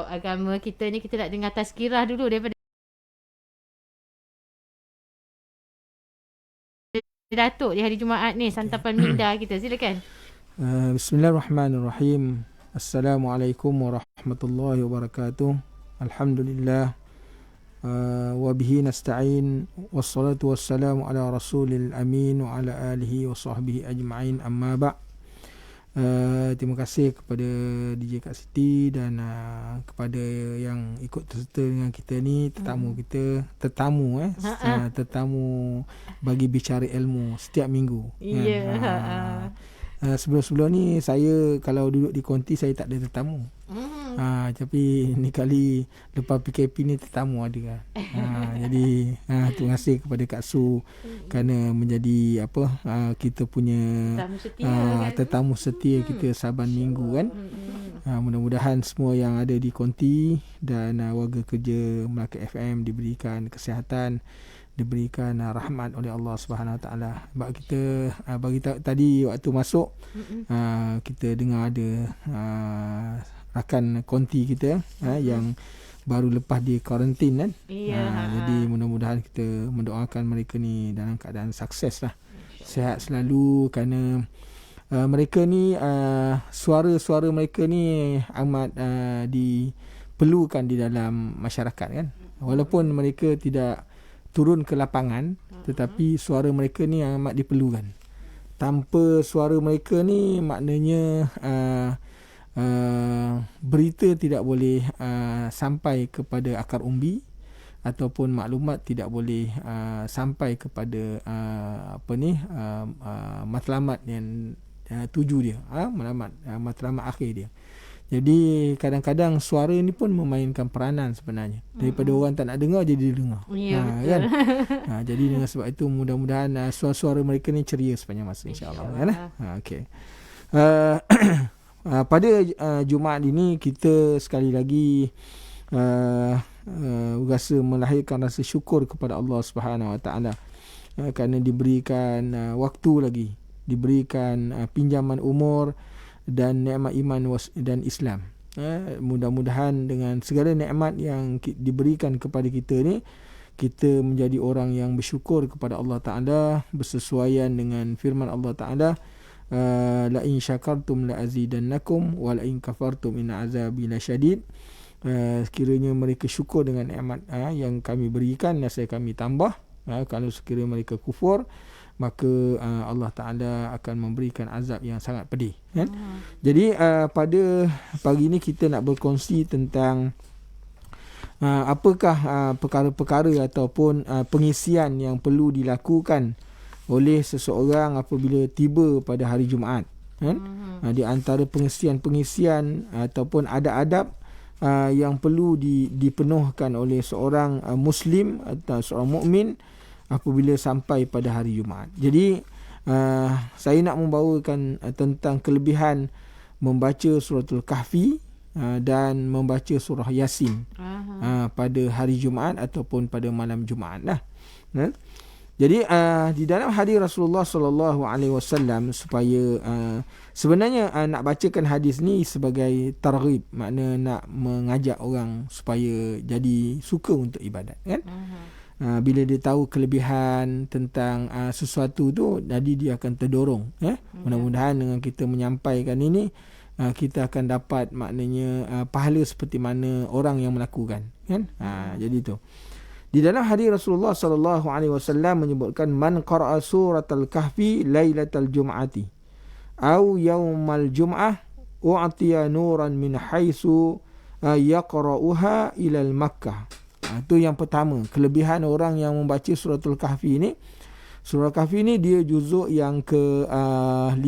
agama kita ni, kita nak dengar tazkirah dulu daripada Datuk di hari Jumaat ni, santapan minda kita. Silakan. Bismillahirrahmanirrahim. Assalamualaikum warahmatullahi wabarakatuh. Alhamdulillah. Wabihi nasta'in. Wassalatu wassalamu ala rasulil amin wa ala alihi wa sahbihi ajma'in, amma ba'. Terima kasih kepada DJ Kak Siti dan kepada yang ikut serta dengan kita ni, tetamu kita, tetamu bagi bicara ilmu setiap minggu. Ya. Sebelum-sebelum ni saya kalau duduk di konti saya tak ada tetamu. Tapi ni kali lepas PKP ni tetamu ada kan. Jadi terima kasih kepada Kak Su kerana menjadi kita punya tetamu setia kita saban minggu kan. Mudah-mudahan semua yang ada di konti dan warga kerja Melaka FM diberikan kesihatan, diberikan rahmat oleh Allah Subhanahu Wa Taala. Sebab kita bagi tadi waktu masuk kita dengar ada rakan konti kita yang baru lepas di kuarantin kan. Jadi mudah-mudahan kita mendoakan mereka ni dalam keadaan sukses lah, sihat selalu, kerana mereka ni suara-suara mereka ni amat diperlukan di dalam masyarakat kan. Walaupun mereka tidak turun ke lapangan, tetapi suara mereka ni amat diperlukan. Tanpa suara mereka ni maknanya berita tidak boleh sampai kepada akar umbi, ataupun maklumat tidak boleh sampai kepada matlamat yang tuju dia, matlamat akhir dia. Jadi kadang-kadang suara ni pun memainkan peranan sebenarnya. Daripada orang tak nak dengar jadi dengar. Kan? Jadi dengan sebab itu mudah-mudahan suara-suara mereka ni ceria sepanjang masa, insya-Allah kan. Okey. Pada Jumaat ini kita sekali lagi rasa melahirkan rasa syukur kepada Allah Subhanahu Wa Taala kerana diberikan waktu lagi, diberikan pinjaman umur dan nikmat iman dan Islam. Mudah-mudahan dengan segala nikmat yang diberikan kepada kita ni, kita menjadi orang yang bersyukur kepada Allah Ta'ala, bersesuaian dengan firman Allah Ta'ala, la in syakartum la azidannakum wa la in kafartum inna azabi lasyadid. Sekiranya mereka syukur dengan nikmat yang kami berikan, nescaya kami tambah. Kalau sekiranya mereka kufur, maka Allah Ta'ala akan memberikan azab yang sangat pedih kan? Jadi pada pagi ini kita nak berkongsi tentang apakah perkara-perkara ataupun pengisian yang perlu dilakukan oleh seseorang apabila tiba pada hari Jumaat kan? Di antara pengisian-pengisian ataupun adab-adab yang perlu dipenuhkan oleh seorang Muslim atau seorang mukmin apabila sampai pada hari Jumaat. Jadi saya nak membawakan tentang kelebihan membaca suratul Kahfi dan membaca surah Yasin pada hari Jumaat ataupun pada malam Jumaat lah. Jadi di dalam hadis Rasulullah sallallahu alaihi wasallam, supaya sebenarnya nak bacakan hadis ni sebagai targhib, makna nak mengajak orang supaya jadi suka untuk ibadat kan. Bila dia tahu kelebihan tentang sesuatu tu, jadi dia akan terdorong. Mudah-mudahan dengan kita menyampaikan ini, kita akan dapat maknanya pahala seperti mana orang yang melakukan kan. Jadi tu di dalam hadis Rasulullah sallallahu alaihi wasallam menyebutkan, man qara'a suratal kahfi lailatal jum'ati au yaumal jum'ah u'tiya nuran min haitsu yaqra'uha ila Makkah. Itu yang pertama, kelebihan orang yang membaca suratul Kahfi ni. Surah Kahfi ni dia juzuk yang ke-15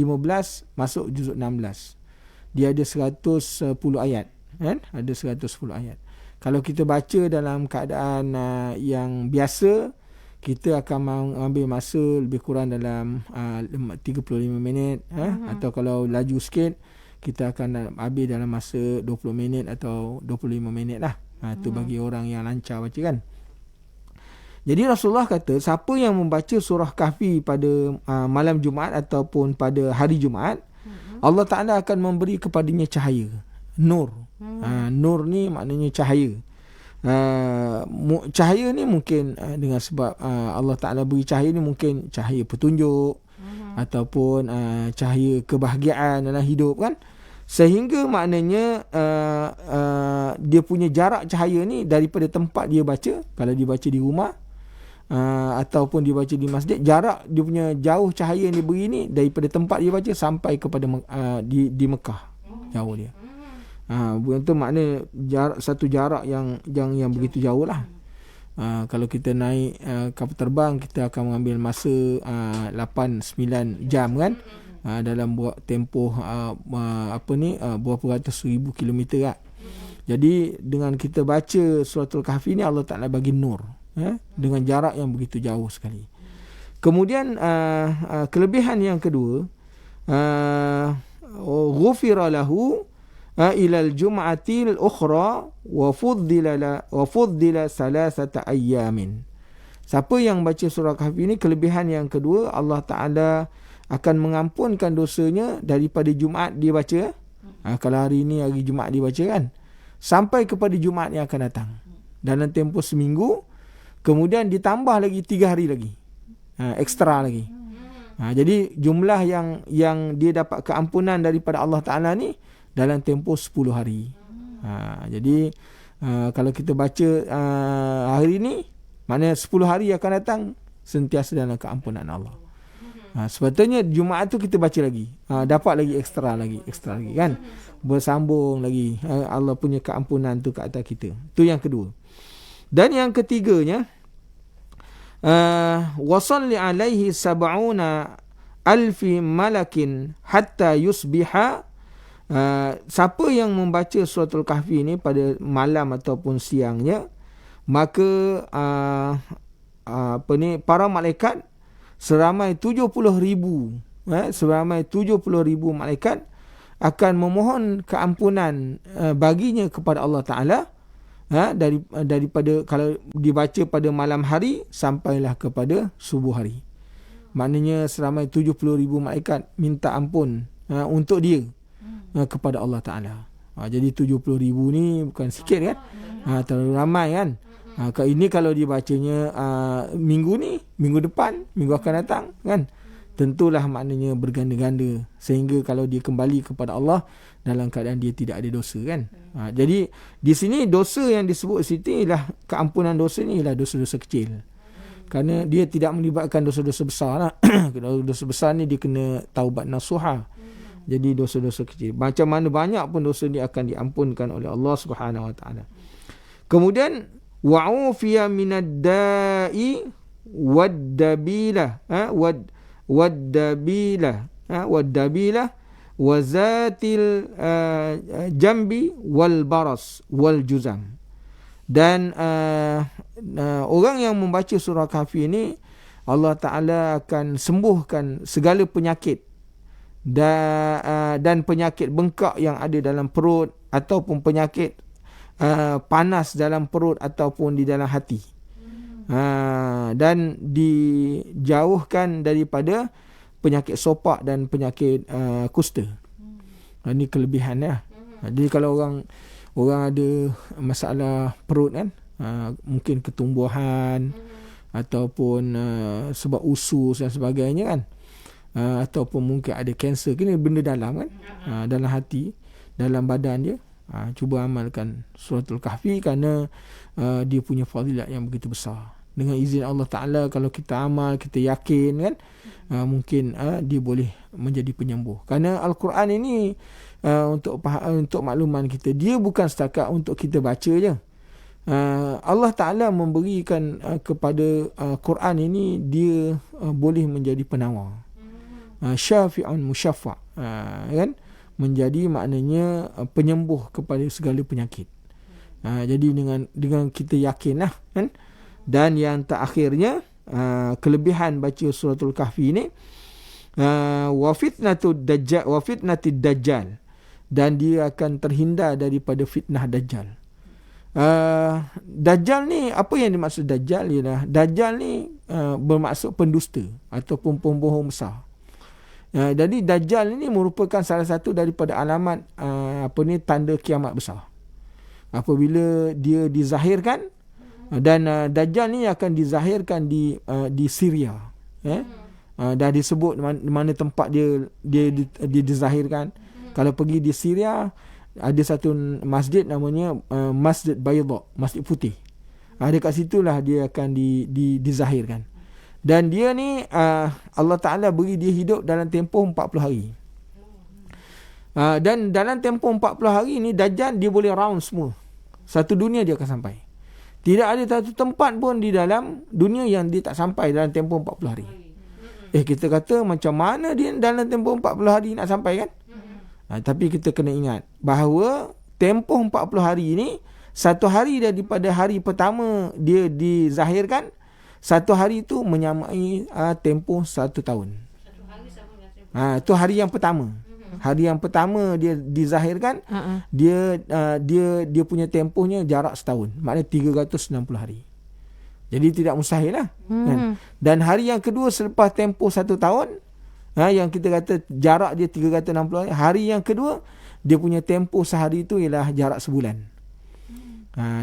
masuk juzuk 16. Dia ada 110 ayat kan? Ada 110 ayat. Kalau kita baca dalam keadaan yang biasa, kita akan mengambil masa lebih kurang dalam 35 minit atau kalau laju sikit kita akan habis dalam masa 20 minit atau 25 minit lah. Itu bagi orang yang lancar baca kan. Jadi Rasulullah kata, siapa yang membaca surah Kahfi pada malam Jumaat ataupun pada hari Jumaat, Allah Ta'ala akan memberi kepadanya cahaya. nur. Nur ni maknanya cahaya. Cahaya ni mungkin dengan sebab Allah Ta'ala beri cahaya ni mungkin cahaya petunjuk ataupun cahaya kebahagiaan dalam hidup kan, sehingga maknanya dia punya jarak cahaya ni daripada tempat dia baca, kalau dia baca di rumah ataupun dia baca di masjid, jarak dia punya jauh cahaya yang dia beri ni daripada tempat dia baca sampai kepada di Mekah, jauh dia. Itu makna satu jarak yang begitu jauh lah. Kalau kita naik kapal terbang, kita akan mengambil masa 8-9 jam kan, dalam buat tempoh berapa ratus ribu kilometer kan. Jadi dengan kita baca suratul Kahfi ni, Allah Ta'ala bagi nur dengan jarak yang begitu jauh sekali. Kemudian kelebihan yang kedua, ghufira lahu ilal jum'atil ukhra wa fuddila salasata ayyamin. Siapa yang baca surah Kahfi ni, kelebihan yang kedua, Allah Ta'ala akan mengampunkan dosanya daripada Jumaat dia baca. Kalau hari ni hari Jumaat dia baca kan, sampai kepada Jumaat yang akan datang, dalam tempoh seminggu. Kemudian ditambah lagi 3 hari lagi, ekstra lagi. Jadi jumlah yang dia dapat keampunan daripada Allah Ta'ala ni dalam tempoh 10 hari. Jadi kalau kita baca hari ni, maknanya 10 hari akan datang sentiasa dalam keampunan Allah. Sepatutnya Jumaat tu kita baca lagi, dapat lagi ekstra lagi kan, bersambung lagi Allah punya keampunan tu ke atas kita. Tu yang kedua. Dan yang ketiganya, wasalli alaihi sab'una alfi malakin hatta yusbiha. Siapa yang membaca suratul Kahfi ni pada malam ataupun siangnya, maka para malaikat seramai 70,000 malaikat akan memohon keampunan baginya kepada Allah Ta'ala, daripada kalau dibaca pada malam hari sampailah kepada subuh hari. Maknanya seramai 70,000 malaikat minta ampun untuk dia kepada Allah Ta'ala. Jadi 70,000 ni bukan sikit kan, terlalu ramai kan. Ini kalau dibacanya minggu depan, minggu akan datang kan, tentulah maknanya berganda-ganda, sehingga kalau dia kembali kepada Allah dalam keadaan dia tidak ada dosa kan. Jadi di sini dosa yang disebut sini ialah keampunan dosa ni ialah dosa-dosa kecil, kerana dia tidak melibatkan dosa-dosa besar lah. Dosa besar ni dia kena taubat nasuha. Jadi dosa-dosa kecil, macam mana banyak pun dosa ni akan diampunkan oleh Allah Subhanahu Wa Taala. Kemudian wa'ufiya minad da'i wad-dabilah wad-dabilah wa zatil jambi wal baras wal juzam. Dan orang yang membaca surah Kahfi ini, Allah Ta'ala akan sembuhkan segala penyakit dan penyakit bengkak yang ada dalam perut, ataupun penyakit panas dalam perut ataupun di dalam hati, dan dijauhkan daripada penyakit sopak dan penyakit kusta. Ini kelebihan ya. Jadi kalau orang ada masalah perut kan, mungkin ketumbuhan ataupun sebab usus dan sebagainya kan, ataupun mungkin ada kanser, kena benda dalam kan, dalam hati, dalam badan dia. Cuba amalkan suratul Kahfi, kerana dia punya fadilat yang begitu besar. Dengan izin Allah Ta'ala, kalau kita amal, kita yakin kan, mungkin dia boleh menjadi penyembuh. Kerana Al-Quran ini, untuk makluman kita, dia bukan setakat untuk kita baca je. Allah Ta'ala memberikan kepada Quran ini, dia boleh menjadi penawar, syafi'un musyaffa', kan, menjadi maknanya penyembuh kepada segala penyakit. Jadi dengan kita yakinlah kan. Dan yang terakhirnya, kelebihan baca suratul Kahfi ni, wa fitnatid dajjal, dan dia akan terhindar daripada fitnah dajjal. Dajjal ni, apa yang dimaksud dajjal ialah, dajjal ni bermaksud pendusta ataupun pembohong besar. Jadi Dajjal ini merupakan salah satu daripada alamat tanda kiamat besar. Apabila dia dizahirkan, dan Dajjal ni akan dizahirkan di Syria. Dah disebut mana tempat dia dizahirkan. Kalau pergi di Syria, ada satu masjid namanya Masjid Bayda, Masjid Putih. Dekat situlah dia akan dizahirkan. Dan dia ni Allah Ta'ala beri dia hidup dalam tempoh 40 hari. Dan dalam tempoh 40 hari ni Dajjal dia boleh round semua. Satu dunia dia akan sampai. Tidak ada satu tempat pun di dalam dunia yang dia tak sampai dalam tempoh 40 hari. Kita kata macam mana dia dalam tempoh 40 hari nak sampai kan? Tapi kita kena ingat bahawa tempoh 40 hari ini, satu hari daripada hari pertama dia dizahirkan, satu hari itu menyamai tempoh 1 tahun. Itu hari yang pertama. Hari yang pertama dia dizahirkan, dia punya tempohnya jarak setahun. Maknanya 360 hari. Jadi tidak mustahil lah. Kan? Dan hari yang kedua selepas tempoh 1 tahun, yang kita kata jarak dia 360 hari. Hari yang kedua, dia punya tempoh sehari itu ialah jarak sebulan.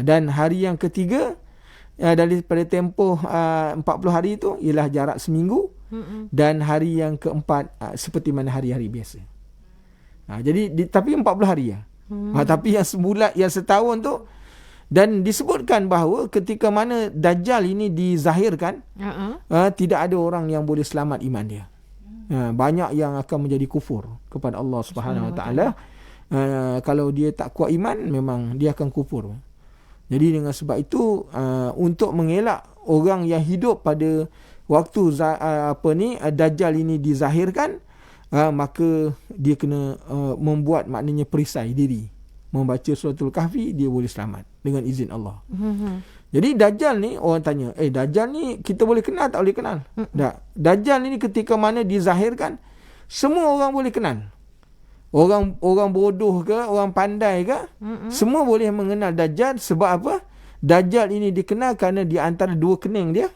Dan hari yang ketiga, daripada tempoh 40 hari itu ialah jarak seminggu. Dan hari yang keempat seperti mana hari-hari biasa. Jadi tapi 40 hari ya. Tapi yang sebulan, yang setahun tu, dan disebutkan bahawa ketika mana Dajjal ini dizahirkan, tidak ada orang yang boleh selamat iman dia. Banyak yang akan menjadi kufur kepada Allah Subhanahu Wa Taala. Kalau dia tak kuat iman, memang dia akan kufur. Jadi dengan sebab itu, untuk mengelak orang yang hidup pada waktu Dajjal ini dizahirkan, maka dia kena membuat maknanya perisai diri, membaca suratul kahfi, dia boleh selamat dengan izin Allah. Jadi Dajjal ni, orang tanya, Dajjal ni kita boleh kenal tak boleh kenal? Dajjal ni ketika mana dizahirkan, semua orang boleh kenal. Orang bodoh ke, orang pandai ke, semua boleh mengenal Dajjal. Sebab apa? Dajjal ini dikenal kerana di antara dua kening dia,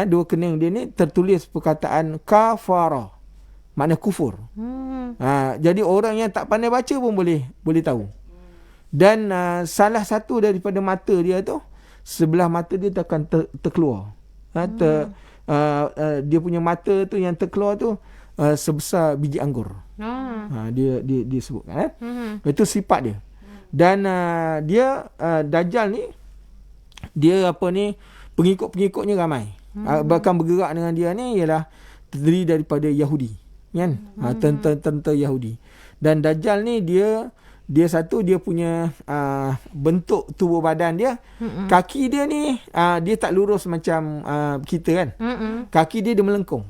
dua kening dia ni tertulis perkataan kafara, makna kufur. Jadi orang yang tak pandai baca pun boleh tahu. Dan salah satu daripada mata dia tu, sebelah mata dia akan terkeluar. Dia punya mata tu yang terkeluar tu sebesar biji anggur. Dia sebutkan. Itu sifat dia. Dan dia Dajjal ni, dia pengikut-pengikutnya ramai. Bahkan bergerak dengan dia ni ialah terdiri daripada Yahudi, kan? Tentera Yahudi. Dan Dajjal ni dia punya bentuk tubuh badan dia, kaki dia ni dia tak lurus macam kita kan. Kaki dia melengkung.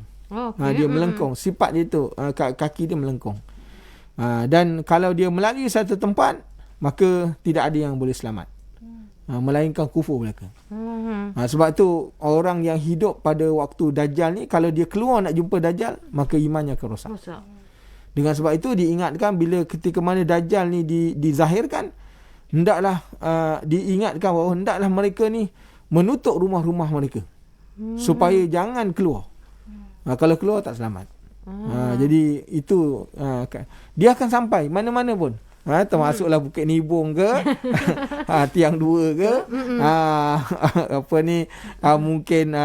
Dia melengkung. Sifat dia tu, kaki dia melengkung. Dan kalau dia melalui satu tempat, maka tidak ada yang boleh selamat, melainkan kufur mereka. Sebab tu orang yang hidup pada waktu Dajjal ni, kalau dia keluar nak jumpa Dajjal, maka imannya akan rosak. Dengan sebab itu diingatkan bila ketika mana Dajjal ni dizahirkan, hendaklah diingatkan bahawa hendaklah mereka ni menutup rumah-rumah mereka, supaya jangan keluar. Kalau keluar tak selamat. Jadi itu dia akan sampai mana-mana pun. Termasuklah Bukit Nibong ke, Tiang Dua ke, mungkin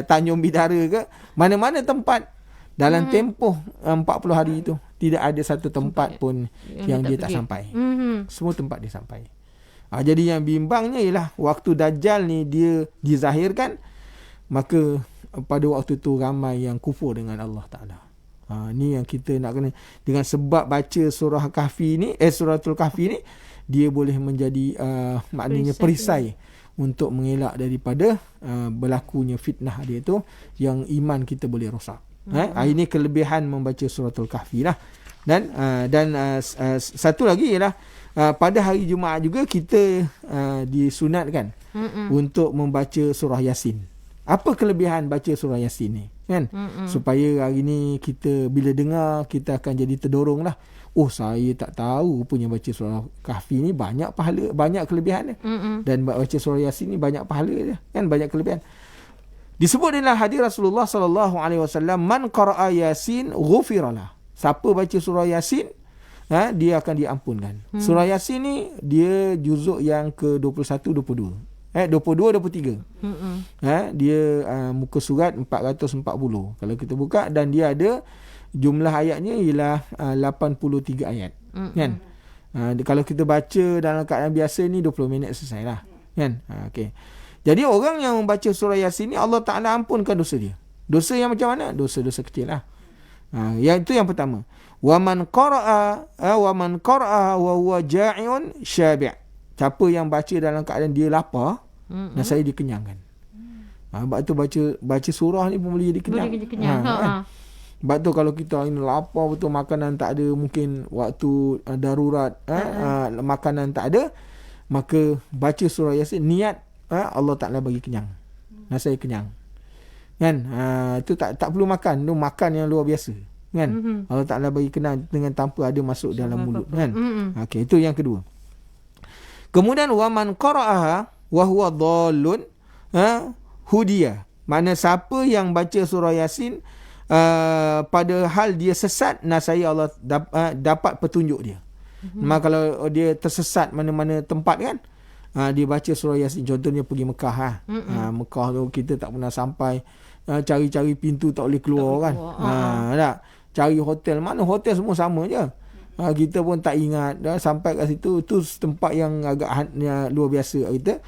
Tanjung Bidara ke, mana-mana tempat dalam tempoh 40 hari itu, tidak ada satu tempat pun yang dia tak sampai. Semua tempat dia sampai. Jadi yang bimbangnya ialah waktu Dajjal ni dia dizahirkan, maka pada waktu tu ramai yang kufur dengan Allah Ta'ala. Ni yang kita nak kena, dengan sebab baca surah kahfi ni, suratul kahfi ni, dia boleh menjadi maknanya perisai untuk mengelak daripada berlakunya fitnah dia tu, yang iman kita boleh rosak. Ini kelebihan membaca suratul kahfi lah. Dan satu lagi ialah pada hari Jumaat juga kita disunatkan untuk membaca surah Yasin. Apa kelebihan baca surah Yasin ni, kan? Supaya hari ni kita bila dengar, kita akan jadi terdorong lah. Saya tak tahu punya baca surah kahfi ni banyak pahala, banyak kelebihan dia. Dan baca surah Yasin ni banyak pahala dia, kan? Banyak kelebihan. Disebut dalam hadis Rasulullah sallallahu alaihi wasallam, man qara'a Yasin ghufiralah. siapa baca surah Yasin, dia akan diampunkan. Surah Yasin ni dia juzuk yang ke-21 22. 22 23. Dia muka surat 440 kalau kita buka, dan dia ada jumlah ayatnya ialah 83 ayat. Kan? Kalau kita baca dalam keadaan biasa ni 20 minit selesailah. Kan? Okey. Jadi orang yang membaca surah Yasin ni Allah Taala ampunkan dosa dia. Dosa yang macam mana? Dosa-dosa kecil lah. Yang itu yang pertama. Wa man qara'a wa huwa ja'iun syabi'. Siapa yang baca dalam keadaan dia lapar, dan saya dikenyangkan. Sebab tu baca surah ni pun boleh jadi kenyang. Boleh jadi kenyang. Sebab tu kalau kita ini lapar betul, makanan tak ada, mungkin waktu darurat, makanan tak ada, maka baca surah Yasin, niat Allah Ta'ala bagi kenyang. Dan saya kenyang. Kan? Itu tak perlu makan. Itu makan yang luar biasa. Kan? Allah Ta'ala bagi kenyang dengan tanpa ada masuk dalam mulut. Kan? Okey, itu yang kedua. Kemudian waman qara'aha wa huwa dhallun hudiyah. Makna siapa yang baca surah Yasin pada hal dia sesat, nasaya Allah dapat petunjuk dia. Maka kalau dia tersesat mana-mana tempat kan, dia baca surah Yasin. Contohnya pergi Mekah. Mekah tu kita tak pernah sampai, cari-cari pintu tak boleh keluar kan. Tak. Cari hotel, mana hotel semua sama je. Kita pun tak ingat sampai kat situ. Tu tempat yang agak luar biasa kita.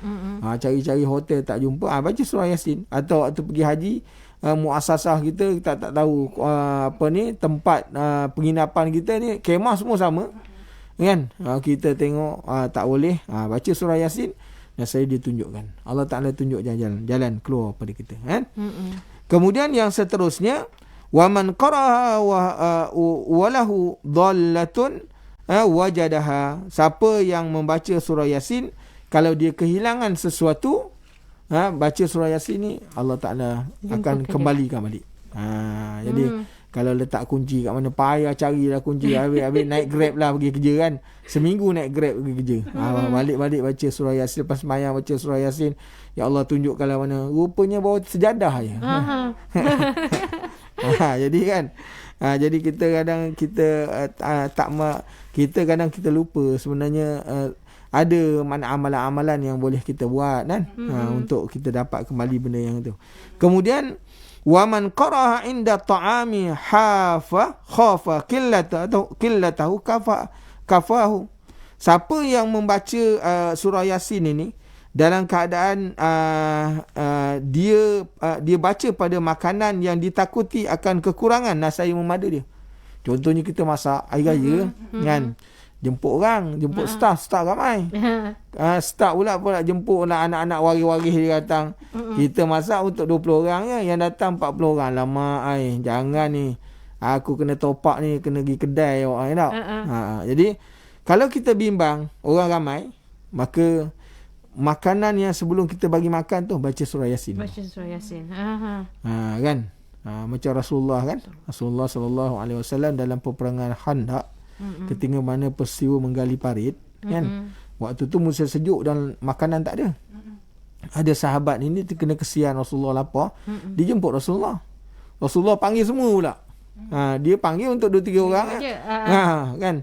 Cari-cari hotel tak jumpa, baca surah Yasin. Atau waktu pergi haji, muasasah kita tak tahu tempat penginapan kita ni, kemah semua sama kan. Kita tengok tak boleh, baca surah Yasin, dan saya ditunjukkan, Allah Ta'ala tunjuk jalan keluar pada kita kan. Kemudian yang seterusnya, waman qara'a wa lahu dhallatun wajadaha. Siapa yang membaca surah Yasin, kalau dia kehilangan sesuatu, baca surah Yasin ni, Allah Ta'ala akan kembalikan balik. Jadi kalau letak kunci kat mana, payah carilah kunci, habis naik Grab lah pergi kerja kan. Seminggu naik Grab pergi kerja. Balik-balik baca surah Yasin, lepas sembahyang baca surah Yasin, ya Allah tunjukkanlah mana. Rupanya bawa sejadah je. Jadi kan, jadi kita kadang kita lupa sebenarnya ada mana amalan-amalan yang boleh kita buat kan, untuk kita dapat kembali benda yang itu. Kemudian waman qara'a inda ta'ami khafa qillatahu kafahu. Siapa yang membaca surah Yasin ini dalam keadaan dia baca pada makanan yang ditakuti akan kekurangan, nasaya memada dia. Contohnya kita masak air raya kan, jemput staff ramai. Staff pula jemput anak-anak waris-waris dia datang. Kita masak untuk 20 orang je, yang datang 40 orang. Lama jangan ni, aku kena topak ni, kena pergi kedai tak. Jadi kalau kita bimbang orang ramai, maka makanan yang sebelum kita bagi makan tu baca surah Yasin. Baca surah Yasin. Kan? Macam Rasulullah kan. Rasulullah sallallahu alaihi wasallam dalam peperangan Khandaq, ketika mana peristiwa menggali parit kan. Waktu tu musim sejuk dan makanan tak ada. Ada sahabat ini kena kesian Rasulullah lapar, dijemput Rasulullah. Rasulullah panggil semua pula. Dia panggil untuk 2-3 orang kan.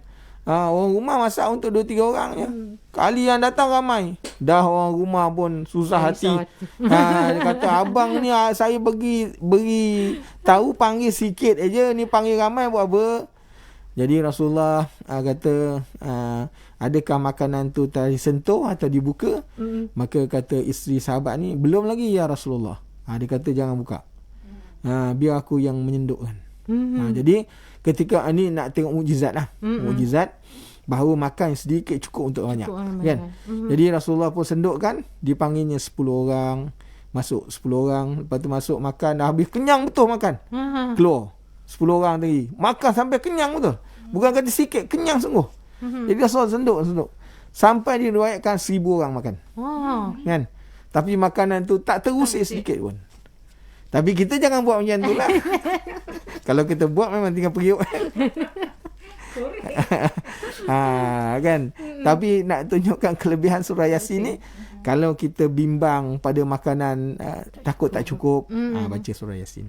Orang rumah masak untuk 2-3 orang je. Kali yang datang ramai, dah orang rumah pun susah hati. Dia kata, abang ni saya beri tahu panggil sikit aja, ni panggil ramai buat apa? Jadi Rasulullah kata, adakah makanan tu tadi sentuh atau dibuka? Maka kata isteri sahabat ni, belum lagi ya Rasulullah. Dia kata jangan buka. Biar aku yang menyendukkan. Jadi ketika ni nak tengok mukjizat lah. Mukjizat bahawa makan sedikit cukup untuk banyak. Kan? Jadi Rasulullah pun sendukkan, dipanggilnya 10 orang, masuk 10 orang, lepas tu masuk makan, dah habis kenyang betul makan. Keluar 10 orang tadi, makan sampai kenyang betul. Bukan kata sikit, kenyang sungguh. Jadi Rasulullah senduk sampai diriwayatkan 1000 orang makan. Kan? Tapi makanan tu tak terusik sedikit pun. Tapi kita jangan buat macam tu lah. Kalau kita buat memang tinggal periuk. Kan. Tapi nak tunjukkan kelebihan surah Yasin ni, kalau kita bimbang pada makanan, takut tak cukup, baca surah Yasin.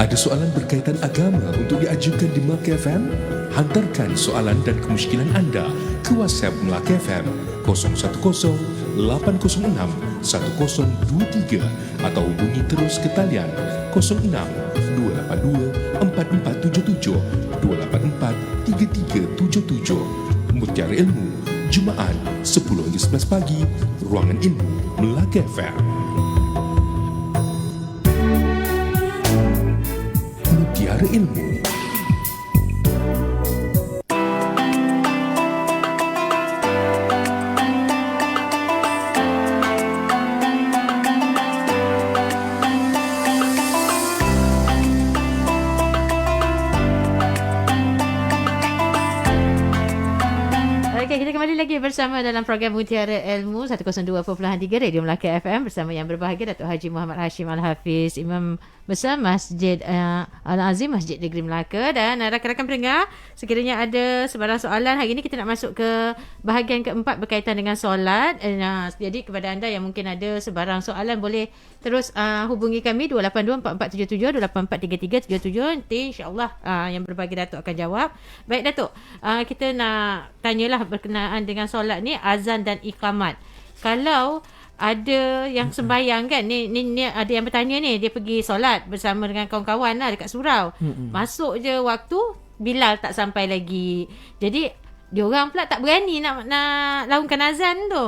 Ada soalan berkaitan agama untuk diajukan di Melaka FM? Hantarkan soalan dan kemusykilan anda ke WhatsApp Melaka FM 010-806-1023 atau hubungi terus ke talian 06-282-447-284-3377. Mutiara Ilmu, Jumaat 10 hingga 11 pagi, Ruangan Ilmu Melaka FM. Mutiara Ilmu. Okey, kita kembali lagi bersama dalam program Mutiara Ilmu 102.3 Radio Melaka FM bersama yang berbahagia Datuk Haji Muhammad Hashim Al-Hafiz, Imam Besar Masjid Al-Azim Masjid Negeri Melaka. Dan rakan-rakan pendengar, sekiranya ada sebarang soalan, hari ini kita nak masuk ke bahagian keempat berkaitan dengan solat. Jadi kepada anda yang mungkin ada sebarang soalan, boleh terus hubungi kami 282-4477 284-3377. Nanti insyaAllah yang berbahagia Datuk akan jawab. Baik Datuk, kita nak tanyalah berkenaan dengan solat ni, azan dan iqamat. Kalau ada yang sembahyang kan, ni ada yang bertanya ni, dia pergi solat bersama dengan kawan-kawan lah dekat surau. Masuk je waktu, Bilal tak sampai lagi. Jadi diorang pula tak berani nak laungkan azan tu.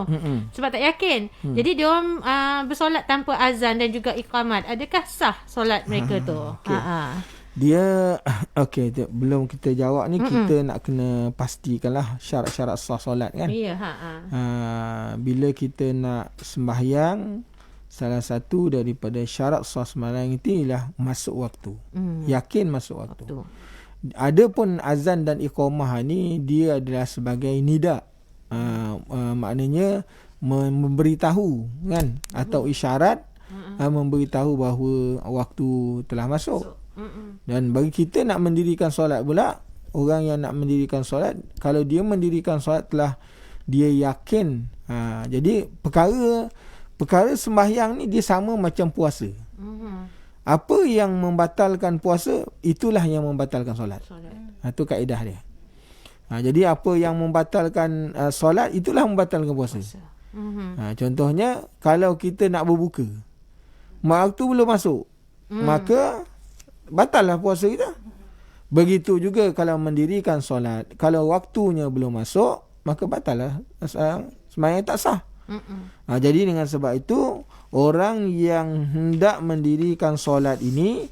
Sebab tak yakin. Jadi diorang bersolat tanpa azan dan juga iqamat. Adakah sah solat mereka tu? Okay. Dia belum kita jawab ni, kita nak kena pastikanlah syarat-syarat sah solat kan. Ya, bila kita nak sembahyang, salah satu daripada syarat sah sembahyang itu ialah masuk waktu. Yakin masuk waktu. Adapun azan dan iqamah ni, dia adalah sebagai nida. Maknanya memberitahu kan, atau isyarat memberitahu bahawa waktu telah masuk. Dan bagi kita nak mendirikan solat pula, orang yang nak mendirikan solat, kalau dia mendirikan solat telah dia yakin. Jadi perkara sembahyang ni dia sama macam puasa. Apa yang membatalkan puasa, itulah yang membatalkan solat. Itu kaedah dia. Jadi apa yang membatalkan solat, itulah membatalkan puasa. Contohnya, kalau kita nak berbuka, waktu belum masuk, maka batallah puasa kita. Begitu juga kalau mendirikan solat, kalau waktunya belum masuk, maka batallah sembahyang tak sah. Jadi dengan sebab itu, orang yang hendak mendirikan solat ini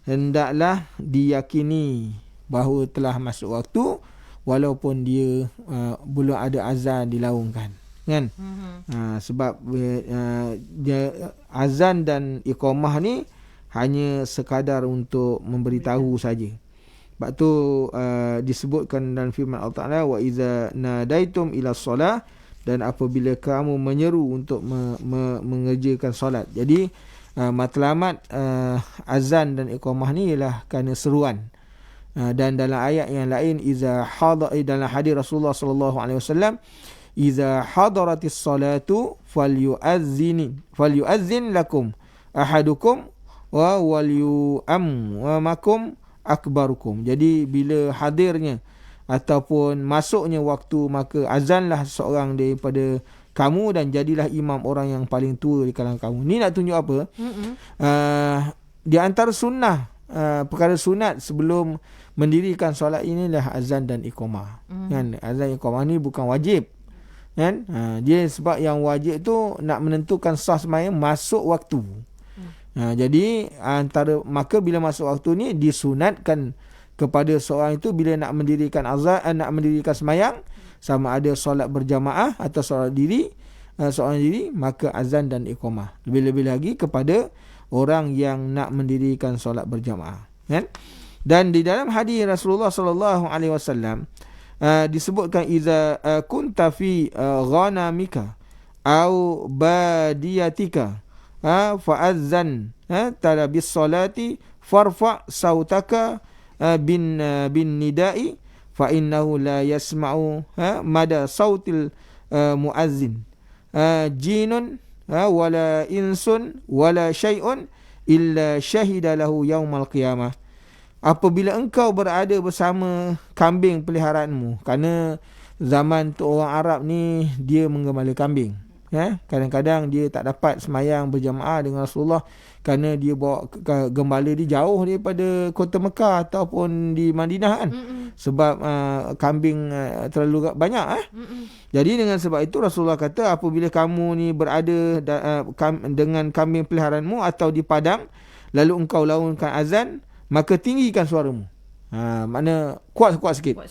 hendaklah diyakini bahawa telah masuk waktu, walaupun dia belum ada azan dilaungkan kan. Sebab azan dan iqamah ni hanya sekadar untuk memberitahu saja. Sebab tu disebutkan dalam firman Allah Ta'ala, wa iza nadaitum ila solah, dan apabila kamu menyeru untuk mengerjakan solat. Jadi matlamat azan dan iqamah ni ialah kerana seruan. Dan dalam ayat yang lain, iza dalam hadis Rasulullah sallallahu alaihi wasallam, iza hadaratis salatu falyu'azzin lakum ahadukum wa walyu'ammakum akbarukum. Jadi bila hadirnya ataupun masuknya waktu, maka azanlah seorang daripada kamu dan jadilah imam orang yang paling tua di kalangan kamu. Ni nak tunjuk apa? Di antara sunnah, perkara sunat sebelum mendirikan solat inilah azan dan iqamah. Kan? Azan iqamah ni bukan wajib. Kan? Dia sebab yang wajib tu nak menentukan sah sembahyang masuk waktu. Jadi maka bila masuk waktu ni disunatkan kepada seorang itu, bila nak mendirikan azan, nak mendirikan sembahyang, sama ada solat berjamaah atau solat seorang diri, maka azan dan iqamah. Lebih-lebih lagi kepada orang yang nak mendirikan solat berjamaah, kan? Dan di dalam hadis Rasulullah sallallahu alaihi wasallam disebutkan, iza kunta fi ghanamika au badiyatika fa'azzan tala bis salati farfa sautaka bin nida'i fa innahu la yasma'u mada sautil muazzin jinun wala insun wala syai'un illa syahida lahu yaumal qiyamah. Apabila engkau berada bersama kambing peliharaanmu, kerana zaman tu orang Arab ni dia menggembala kambing. Kadang-kadang dia tak dapat semayang berjamaah dengan Rasulullah kerana dia bawa gembala dia jauh daripada kota Mekah ataupun di Madinah kan. Sebab kambing terlalu banyak. Jadi dengan sebab itu Rasulullah kata, apabila kamu ni berada dengan kambing peliharaanmu atau di padang, lalu engkau laungkan azan, maka tinggikan suaramu. Makna kuat sikit.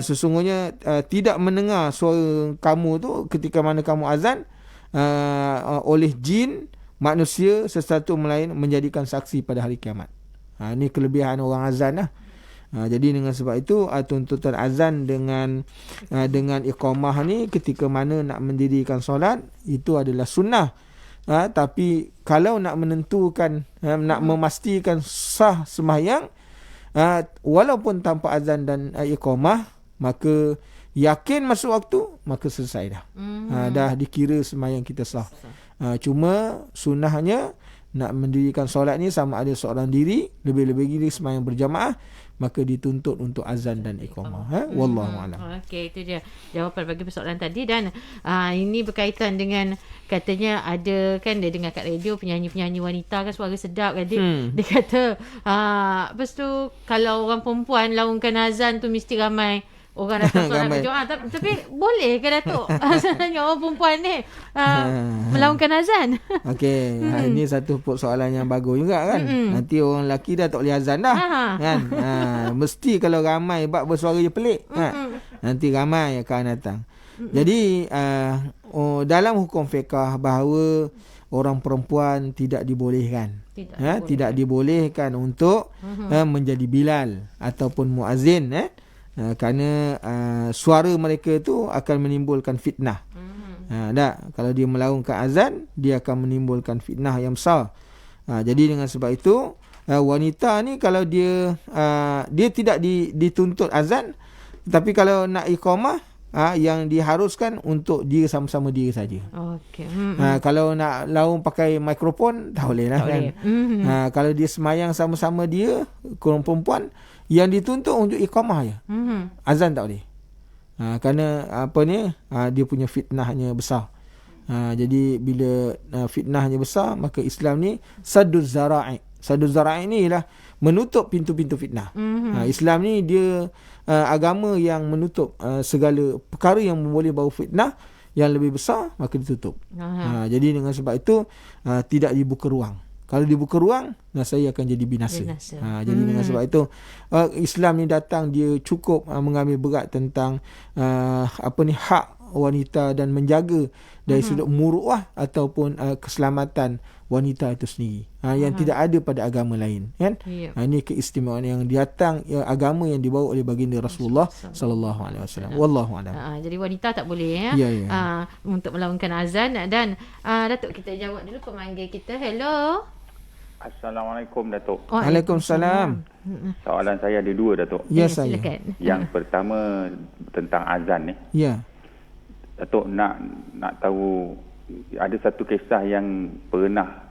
Sesungguhnya tidak mendengar suara kamu tu ketika mana kamu azan oleh jin, manusia, sesuatu melain menjadikan saksi pada hari kiamat. Ini kelebihan orang azan lah. Jadi dengan sebab itu tuntutan azan dengan iqamah ni ketika mana nak mendirikan solat itu adalah sunnah. Tapi kalau nak menentukan, nak memastikan sah sembahyang, walaupun tanpa azan dan iqamah, maka yakin masuk waktu, maka selesai dah. Dah dikira sembahyang kita sah. Cuma sunnahnya nak mendirikan solat ni sama ada seorang diri, lebih-lebih lagi sembahyang berjamaah, maka dituntut untuk azan dan iqamah. Wallahu a'lam. Okey, itu dia jawapan bagi persoalan tadi. Dan ini berkaitan dengan, katanya ada kan, dia dengar kat radio penyanyi-penyanyi wanita kan suara sedap kan, dia kata lepas tu kalau orang perempuan laungkan azan tu mesti ramai orang datang solat berjamaah. Tapi boleh ke Datuk sebenarnya orang perempuan ni melaungkan azan? Okey, ini satu soalan yang bagus juga kan. Nanti orang lelaki dah tak boleh azan dah kan. Mesti kalau ramai bab bersuara je pelik nanti ramai akan datang. Jadi dalam hukum fiqah bahawa orang perempuan tidak dibolehkan, tidak dibolehkan untuk menjadi bilal ataupun muazzin, kerana suara mereka tu akan menimbulkan fitnah. Kalau dia melaungkan azan, dia akan menimbulkan fitnah yang besar. Jadi dengan sebab itu wanita ni kalau dia tidak dituntut azan, tapi kalau nak iqamah, yang diharuskan untuk dia sama-sama dia saja. Okey. Kalau nak laung pakai mikrofon tak boleh lah kan. Kalau dia semayang sama-sama dia, kurang perempuan, yang dituntut untuk iqamah je. Azan tak boleh. Kerana dia punya fitnahnya besar. Jadi bila fitnahnya besar, maka Islam ni sadduz zara'i. Sadduz zara'i ni ialah menutup pintu-pintu fitnah. Islam ni dia agama yang menutup segala perkara yang boleh bawa fitnah yang lebih besar, maka ditutup. Jadi dengan sebab itu tidak dibuka ruang. Kalau dibuka ruang, nasaya akan jadi binasa. Jadi dengan sebab itu Islam ni datang, dia cukup mengambil berat tentang hak wanita dan menjaga dari sudut muruah ataupun keselamatan wanita itu sendiri, yang tidak ada pada agama lain kan. Ini keistimewaan yang datang, agama yang dibawa oleh baginda Rasulullah sallallahu alaihi wasallam. Wallahu a'lam. Jadi wanita tak boleh untuk melaungkan azan. Dan Datuk, kita jawab dulu pemanggil kita. Hello. Assalamualaikum Datuk. Waalaikumsalam. Soalan saya ada dua Datuk. Ya, saya. Yang pertama tentang azan ni. Ya. Datuk nak tahu, ada satu kisah yang pernah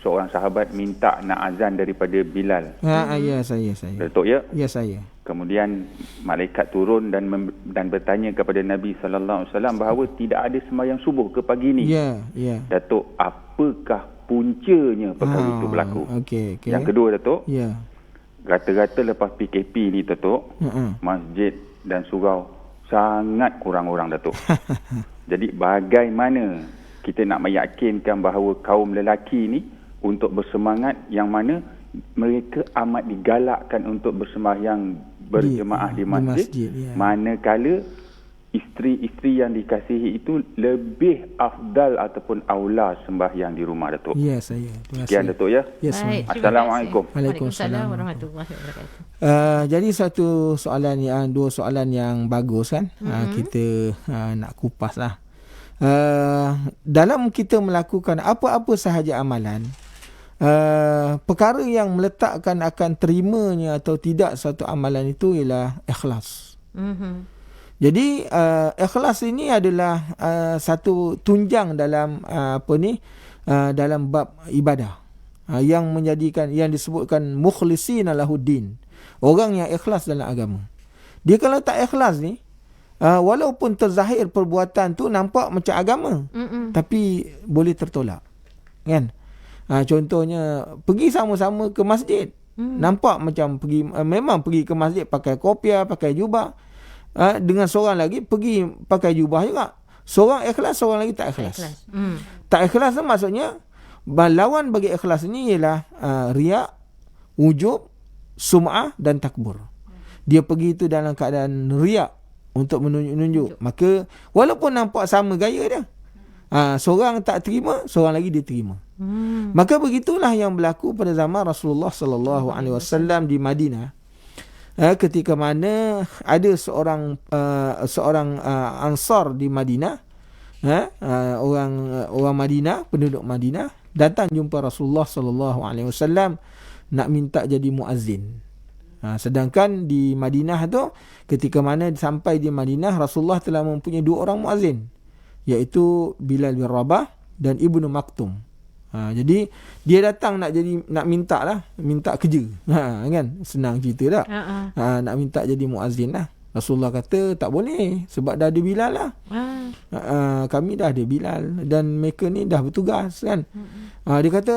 seorang sahabat minta nak azan daripada Bilal. Ya, saya. Datuk ya? Ya, saya. Kemudian malaikat turun dan bertanya kepada Nabi sallallahu alaihi wasallam bahawa tidak ada sembahyang subuh ke pagi ni. Ya. Datuk, apakah puncanya perkara itu berlaku? Okey. Yang kedua Datuk. Ya. Rata-rata lepas PKP ni Datuk, masjid dan surau sangat kurang orang Datuk. Jadi bagaimana kita nak meyakinkan bahawa kaum lelaki ni untuk bersemangat, yang mana mereka amat digalakkan untuk bersembahyang berjemaah di masjid, manakala isteri-isteri yang dikasihi itu lebih afdal ataupun aula sembahyang di rumah Datuk. Ya, saya. Sekian Datuk ya. Baik, Assalamualaikum. Waalaikumsalam warahmatullahi wabarakatuh. Jadi dua soalan yang bagus kan. Kita nak kupas lah. Dalam kita melakukan apa-apa sahaja amalan, perkara yang meletakkan akan terimanya atau tidak satu amalan itu ialah ikhlas. Jadi ikhlas ini adalah satu tunjang dalam dalam bab ibadah. yang disebutkan mukhlisina lahuddin, orang yang ikhlas dalam agama. Dia kalau tak ikhlas ni, walaupun terzahir perbuatan tu nampak macam agama, tapi boleh tertolak, kan? Contohnya pergi sama-sama ke masjid, nampak macam pergi, memang pergi ke masjid pakai kopiah, pakai jubah, dengan seorang lagi pergi pakai jubah juga. Seorang ikhlas, seorang lagi tak ikhlas. Tak ikhlas tu maksudnya lawan bagi ikhlas ni ialah riak, ujub, sum'ah dan takbur. Dia pergi tu dalam keadaan riak untuk menunjuk-nunjuk. Maka walaupun nampak sama gaya dia, seorang tak terima, seorang lagi dia terima. Maka begitulah yang berlaku pada zaman Rasulullah sallallahu alaihi wasallam di Madinah. Ketika mana ada seorang Ansar di Madinah, orang Madinah, penduduk Madinah, datang jumpa Rasulullah sallallahu alaihi wasallam nak minta jadi muazzin. Sedangkan di Madinah tu, ketika mana sampai di Madinah, Rasulullah telah mempunyai 2 orang muazzin, iaitu Bilal bin Rabah dan Ibnu Maktum. Jadi dia datang nak minta kerja. Kan? Senang cerita tak? Nak minta jadi muazzin lah. Rasulullah kata tak boleh, sebab dah ada Bilal lah. Kami dah ada Bilal dan mereka ni dah bertugas, kan? Dia kata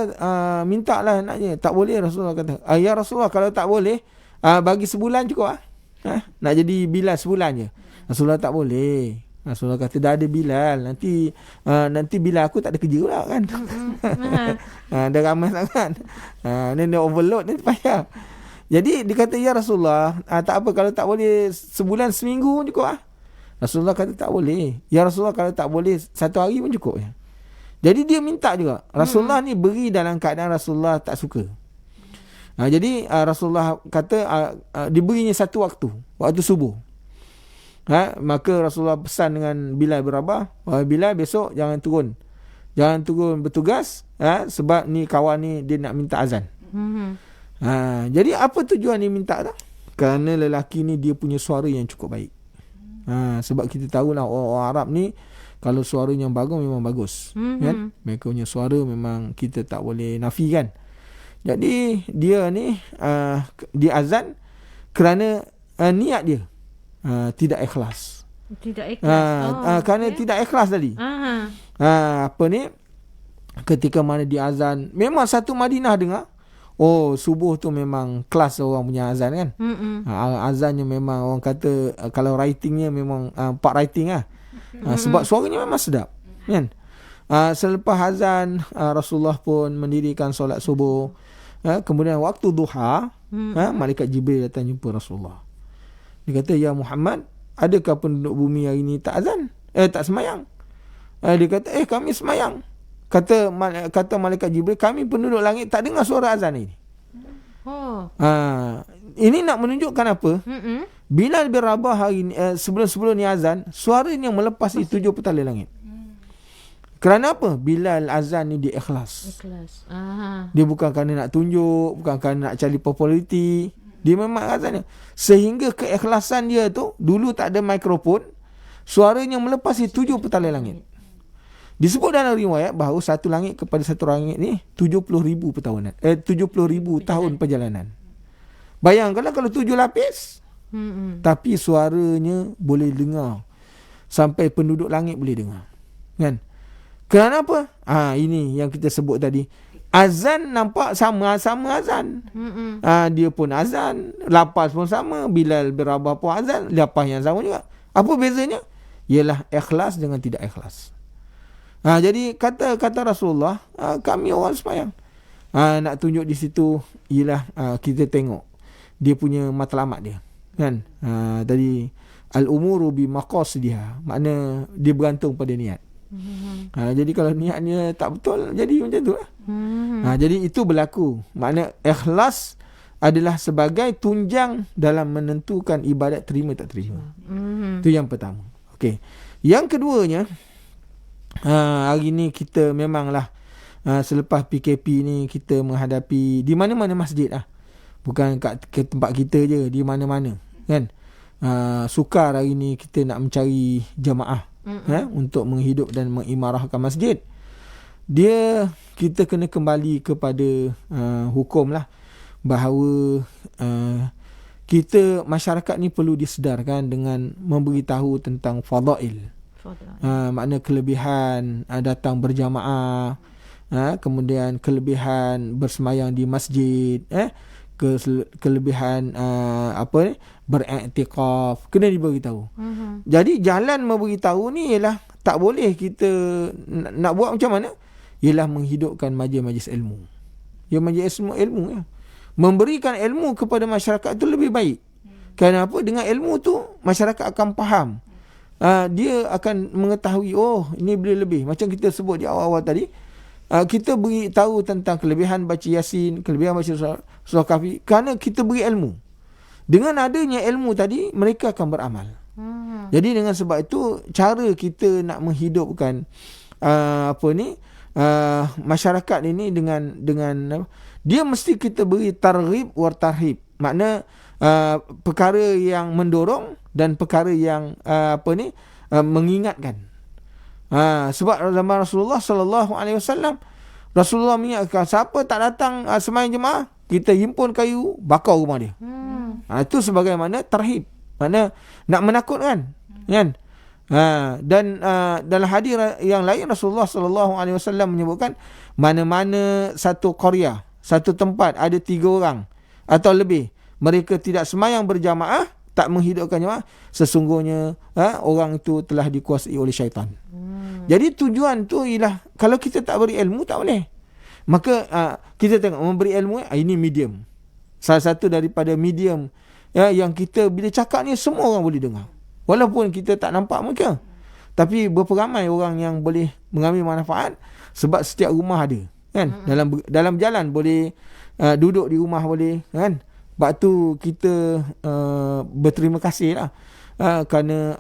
minta lah naknya. Tak boleh, Rasulullah kata. Ya Rasulullah, kalau tak boleh, bagi sebulan cukup lah. Nak jadi Bilal sebulan je. Rasulullah tak boleh. Rasulullah kata dah ada Bilal, nanti Bilal aku tak ada kerja pula, kan? Dah ramai sangat. Ni dia overload, nanti payah. Jadi dia kata, ya Rasulullah, tak apa, kalau tak boleh sebulan, seminggu cukup lah. Rasulullah kata tak boleh. Ya Rasulullah, kalau tak boleh 1 hari pun cukup. Jadi dia minta juga. Rasulullah ni beri dalam keadaan Rasulullah tak suka. Jadi Rasulullah kata diberinya 1 waktu subuh. Maka Rasulullah pesan dengan Bilal bin Rabah, Bilal, besok jangan turun bertugas, sebab ni kawan ni dia nak minta azan. Jadi apa tujuan dia minta tak? Kerana lelaki ni dia punya suara yang cukup baik. Sebab kita tahulah orang Arab ni kalau suara yang bagus memang bagus, kan? Mereka punya suara memang kita tak boleh nafikan. Jadi dia ni dia azan kerana niat dia tidak ikhlas. Kerana tidak ikhlas tadi. Apa ni, ketika mana dia azan, memang satu Madinah dengar, subuh tu memang kelas orang punya azan, kan? Azannya memang orang kata, kalau writingnya memang part writing lah. Sebab suaranya memang sedap, kan? Selepas azan, Rasulullah pun mendirikan solat subuh. Kemudian waktu duha, malaikat Jibril datang jumpa Rasulullah. Dia kata, ya Muhammad, adakah penduduk bumi hari ni tak azan? Tak semayang? Dia kata, kami semayang. Kata malaikat Jibril, kami penduduk langit tak dengar suara azan ini. Ini nak menunjukkan apa? Bilal bin Rabah hari ni, sebelum ni azan, suara yang melepas di 7 petala langit. Kerana apa? Bilal azan ni dia ikhlas. Dia bukan kerana nak tunjuk, bukan kerana nak cari populariti. Dia memang azan dia. Sehingga keikhlasan dia tu, dulu tak ada mikrofon, suaranya melepas di 7 petala langit. Disebut dalam riwayat bahawa satu langit kepada satu langit ni 70,000 pertahunan. 70,000 tahun perjalanan. Bayangkanlah kalau 7 lapis. Tapi suaranya boleh dengar sampai penduduk langit boleh dengar. Kan? Kerana apa? Ini yang kita sebut tadi. Azan nampak sama azan. Dia pun azan, lapas pun sama, Bilal bin Rabah pun azan, lapas yang sama juga. Apa bezanya? Ialah ikhlas dengan tidak ikhlas. Jadi kata Rasulullah, kami orang sembahyang. Nak tunjuk di situ ialah kita tengok dia punya matlamat dia, kan? Tadi al-umuru bi maqasidiha, makna dia bergantung pada niat. Jadi kalau niatnya tak betul, jadi macam tu lah. Jadi itu berlaku. Makna ikhlas adalah sebagai tunjang dalam menentukan ibadat terima tak terima. Itu yang pertama. Okey. Yang keduanya, hari ni kita memanglah selepas PKP ni kita menghadapi di mana-mana masjid lah. Bukan ke tempat kita je, di mana-mana, kan? Sukar hari ni kita nak mencari jamaah untuk menghidup dan mengimarahkan masjid. kita kena kembali kepada hukum lah, bahawa kita masyarakat ni perlu disedarkan dengan memberitahu tentang fadail. Makna kelebihan datang berjamaah, kemudian kelebihan bersemayang di masjid, kelebihan beriktikaf, kena diberitahu. Jadi jalan memberitahu ni ialah tak boleh kita nak buat macam mana? Ialah menghidupkan majlis ilmu. Ya, majlis ilmu ya. Memberikan ilmu kepada masyarakat itu lebih baik. Kenapa? Dengan ilmu tu masyarakat akan faham. Dia akan mengetahui, oh ini boleh lebih. Macam kita sebut di awal-awal tadi, kita beri tahu tentang kelebihan baca Yasin, kelebihan baca surah Kahfi, kerana kita beri ilmu. Dengan adanya ilmu tadi, mereka akan beramal. Jadi dengan sebab itu, cara kita nak menghidupkan masyarakat ini dengan dia mesti kita beri targhib wa tarhib. Makna perkara yang mendorong dan perkara yang mengingatkan. Sebab zaman Rasulullah sallallahu alaihi wasallam, Rasulullah mengingatkan siapa tak datang sembahyang jemaah, kita himpun kayu bakar rumah dia. Itu sebagaimana tarhib, makna nak menakutkan, kan? Dan dalam hadis yang lain Rasulullah sallallahu alaihi wasallam menyebutkan, mana-mana satu qaryah, satu tempat ada 3 orang atau lebih, mereka tidak sembahyang berjamaah, tak menghidupkan jemaah, sesungguhnya orang itu telah dikuasai oleh syaitan. Jadi tujuan tu ialah, kalau kita tak beri ilmu tak boleh. Maka kita tengok memberi ilmu ini medium. Salah satu daripada medium yang kita bila cakap ni semua orang boleh dengar. Walaupun kita tak nampak mereka, tapi berapa ramai orang yang boleh mengambil manfaat, sebab setiap rumah ada, kan? Dalam jalan boleh, duduk di rumah boleh, kan? Sebab tu kita berterima kasih lah kerana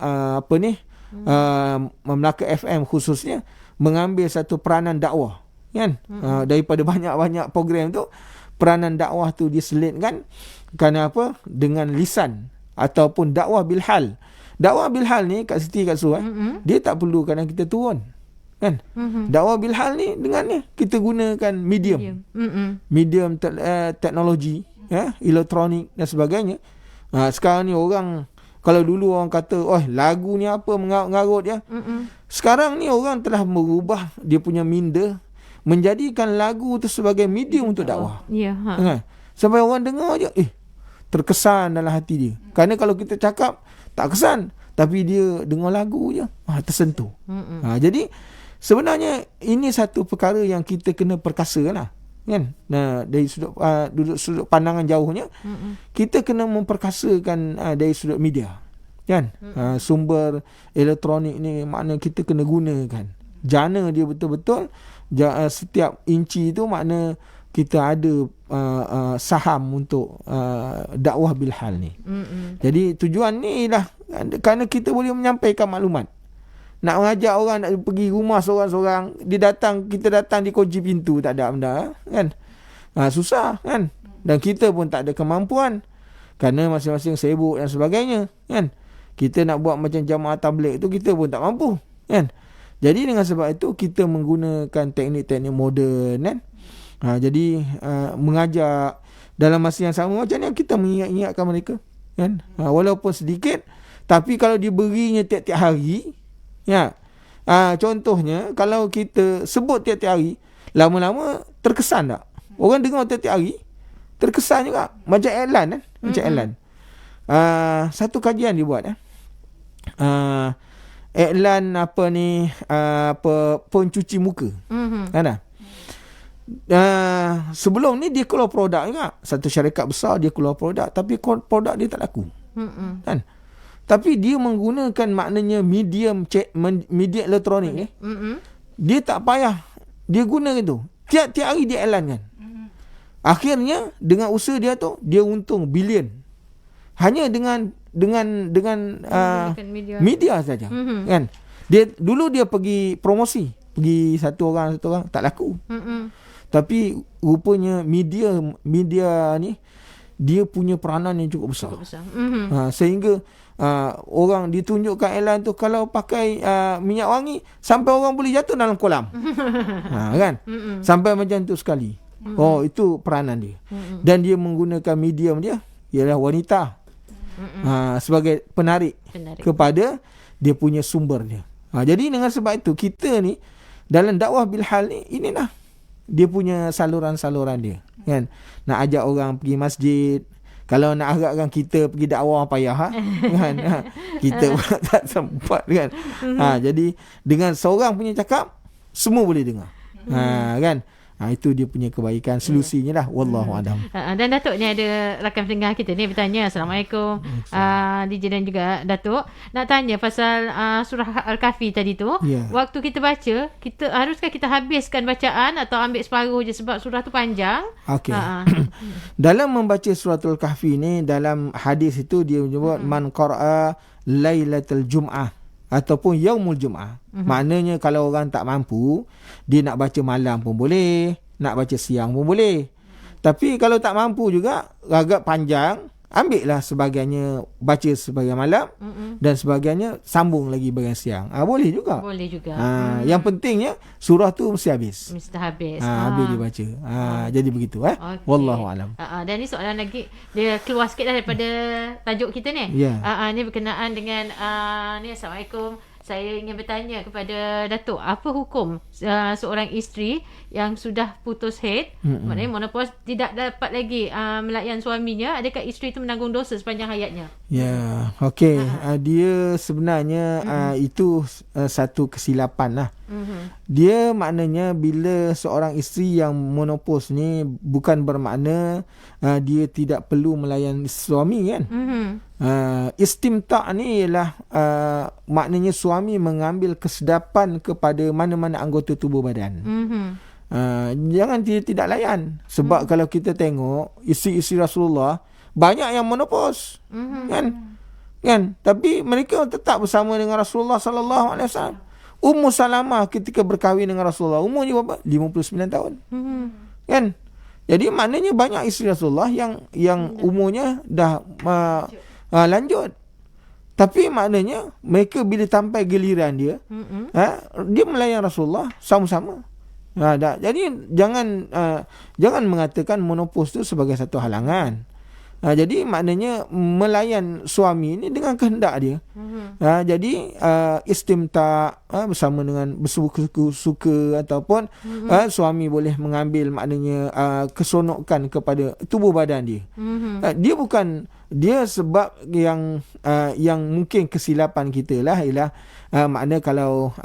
Melaka FM khususnya mengambil satu peranan dakwah, kan? Daripada banyak-banyak program tu, peranan dakwah tu diselitkan kerana apa? Dengan lisan ataupun dakwah bilhal. Dakwah bilhal ni kat Siti, kat Su, dia tak perlu kadang kita turun, kan? Dakwah bilhal ni dengan ni kita gunakan medium teknologi, elektronik dan sebagainya. Sekarang ni orang, kalau dulu orang kata, oh lagu ni apa mengarut ya. Sekarang ni orang telah merubah dia punya minda, menjadikan lagu tu sebagai medium untuk dakwah. Sampai orang dengar je, terkesan dalam hati dia. Kerana kalau kita cakap tak kesan, tapi dia dengar lagu je, tersentuh. Jadi sebenarnya ini satu perkara yang kita kena perkasa lah, kan? Dari sudut pandangan jauhnya, kita kena memperkasakan dari sudut media, kan? Sumber elektronik ni makna kita kena gunakan. Jana dia betul-betul, setiap inci tu makna kita ada saham untuk dakwah bilhal ni. Jadi tujuan ni lah kerana kita boleh menyampaikan maklumat. Nak mengajak orang nak pergi rumah seorang-seorang, kita datang di kunci pintu, tak ada benda, kan? Susah, kan? Dan kita pun tak ada kemampuan kerana masing-masing sibuk dan sebagainya, kan? Kita nak buat macam jamaah tabligh tu, kita pun tak mampu, kan? Jadi dengan sebab itu kita menggunakan teknik-teknik moden, kan? Jadi mengajak dalam masa yang sama, macam ni kita mengingatkan mereka, kan? Walaupun sedikit, tapi kalau diberinya tiap-tiap hari, ya. Contohnya kalau kita sebut tiap-tiap hari, lama-lama terkesan tak? Orang dengar tiap-tiap hari, terkesan juga. Macam iklan, kan? Macam iklan. Satu kajian dibuat, iklan pencuci muka. Kan? Sebelum ni dia keluar produk juga, satu syarikat besar dia keluar produk, tapi produk dia tak laku, kan? Tapi dia menggunakan maknanya media elektronik ni, dia tak payah, dia guna itu tiap-tiap hari dia iklankan. Akhirnya dengan usaha dia tu, dia untung bilion hanya dengan media saja, kan? Dulu dia pergi promosi, pergi satu orang tak laku. Tapi rupanya media ni dia punya peranan yang cukup besar. Besar. Sehingga orang ditunjukkan iklan tu kalau pakai minyak wangi sampai orang boleh jatuh dalam kolam. Kan? Sampai macam tu sekali. Oh, itu peranan dia. Dan dia menggunakan medium dia ialah wanita. Sebagai penarik kepada dia punya sumber dia. Jadi dengan sebab itu kita ni dalam dakwah bilhal ni, inilah dia punya saluran-saluran dia, kan? Nak ajak orang pergi masjid. Kalau nak harapkan kita pergi dakwah payah, kan? Kita pula tak sempat, kan? Jadi dengan seorang punya cakap, semua boleh dengar. Kan? Itu dia punya kebaikan, solusinya lah. Wallahu a'lam. Dan Datuk ni ada rakan pendengar kita ni bertanya. Assalamualaikum DJ dan juga Datuk. Nak tanya pasal surah Al-Kahfi tadi tu. Waktu kita baca, haruskah kita habiskan bacaan atau ambil separuh je sebab surah tu panjang? Okey. Dalam membaca suratul Kahfi ni, dalam hadis itu dia menyebut man qara'a lailatul jum'ah ataupun yaumul jum'ah. Maknanya kalau orang tak mampu, dia nak baca malam pun boleh, nak baca siang pun boleh. Tapi kalau tak mampu juga, agak panjang, ambillah sebahagiannya baca sebahagian malam, dan sebahagiannya sambung lagi bahagian siang. Boleh juga. Boleh juga. Yang pentingnya surah tu mesti habis. Mesti habis. Habis dia baca. Jadi begitu. Okay. Wallahu alam. Dan ni soalan lagi, dia keluar sikit daripada tajuk kita ni. Ni berkenaan dengan ni. Assalamualaikum. Saya ingin bertanya kepada Datuk, apa hukum seorang isteri yang sudah putus haid, maknanya menopause, tidak dapat lagi melayan suaminya, adakah isteri itu menanggung dosa sepanjang hayatnya? Okey. Dia sebenarnya itu satu kesilapan lah. Dia maknanya bila seorang isteri yang menopause ni bukan bermakna dia tidak perlu melayan suami, kan? Istimta' ni ialah maknanya suami mengambil kesedapan kepada mana-mana anggota tubuh badan. Jangan dia tidak layan. Sebab kalau kita tengok isteri-isteri Rasulullah banyak yang menopause, kan? Tapi mereka tetap bersama dengan Rasulullah sallallahu alaihi wasallam. Ummu Salamah ketika berkahwin dengan Rasulullah umurnya berapa? 59 tahun. Kan? Jadi maknanya banyak isteri Rasulullah yang umurnya dah lanjut. Tapi maknanya mereka bila sampai giliran dia, dia melayan Rasulullah sama-sama. Jadi jangan mengatakan menopause itu sebagai satu halangan. Jadi maknanya melayan suami ini dengan kehendak dia. Jadi istimta' bersama dengan bersuka-suka ataupun suami boleh mengambil maknanya keseronokan kepada tubuh badan dia. Dia sebab yang mungkin kesilapan kita lah ialah makna kalau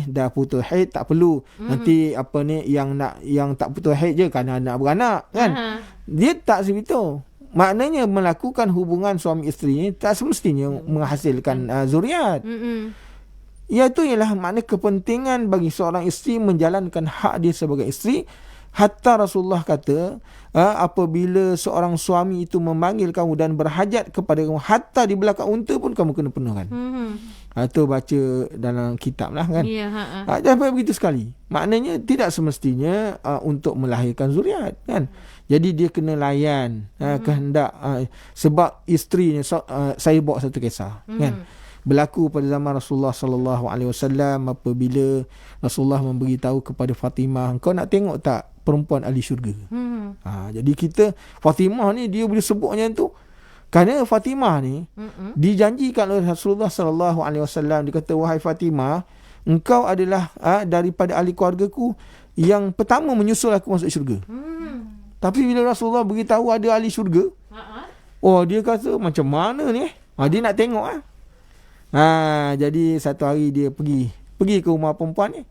dah putus haid tak perlu. Nanti yang tak putus haid je kerana anak beranak, kan? Dia tak sebegitu. Maknanya melakukan hubungan suami isteri ni tak semestinya menghasilkan zuriat. Iaitu ialah makna kepentingan bagi seorang isteri menjalankan hak dia sebagai isteri. Hatta Rasulullah kata, apabila seorang suami itu memanggil kamu dan berhajat kepada kamu, hatta di belakang unta pun kamu kena penuhkan. Itu baca dalam kitab lah, kan? Sampai begitu sekali. Maknanya tidak semestinya untuk melahirkan zuriat, kan? Jadi dia kena layan kehendak. Sebab isterinya, saya bawa satu kisah, kan? Berlaku pada zaman Rasulullah sallallahu alaihi wasallam apabila Rasulullah memberitahu kepada Fatimah, kau nak tengok tak perempuan ahli syurga? Jadi Fatimah ni dia boleh sebut macam tu kerana Fatimah ni dijanjikan oleh Rasulullah sallallahu alaihi wasallam. Dia kata, wahai Fatimah, engkau adalah daripada ahli keluargaku yang pertama menyusul aku masuk syurga. Tapi bila Rasulullah beritahu ada ahli syurga, dia kata macam mana ni? Dia nak tengok lah. Jadi satu hari dia pergi ke rumah perempuan ni.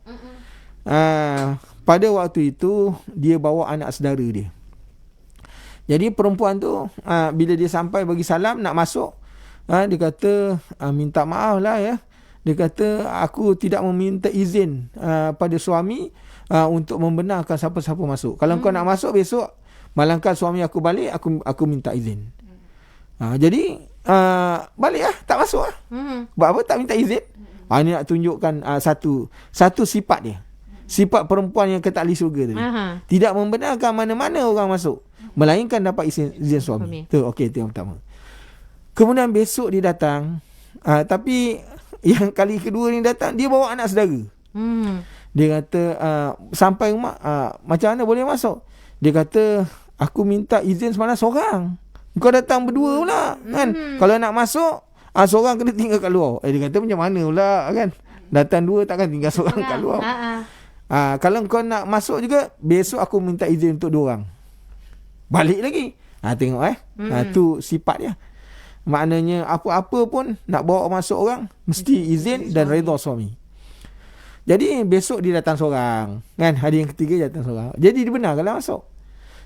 Pada waktu itu dia bawa anak saudara dia. Jadi perempuan tu bila dia sampai bagi salam nak masuk, dia kata minta maaf lah ya. Dia kata aku tidak meminta izin pada suami untuk membenarkan siapa-siapa masuk. Kalau kau nak masuk besok, malangkan suami aku balik, aku minta izin. Jadi balik lah, tak masuk lah. Buat apa? Tak minta izin. Ini nak tunjukkan satu sifat dia. Sifat perempuan yang kata ahli syurga tadi. Tidak membenarkan mana-mana orang masuk. melainkan dapat izin suami. Tu okey, itu yang pertama. Kemudian besok dia datang, tapi yang kali kedua ni datang dia bawa anak saudara. Dia kata sampai rumah, macam mana boleh masuk? Dia kata aku minta izin semalam seorang, kau datang berdua pula kan. Kalau nak masuk seorang kena tinggal kat luar. Dia kata macam mana pula kan, datang dua takkan tinggal seorang kat luar. Kalau kau nak masuk juga, besok aku minta izin untuk 2 orang. Balik lagi. Tengok tu sifat dia. Maknanya apa-apa pun nak bawa masuk orang mesti izin dan redha suami. Jadi besok dia datang seorang kan, hari yang ketiga dia datang seorang. Jadi dibenarkanlah masuk.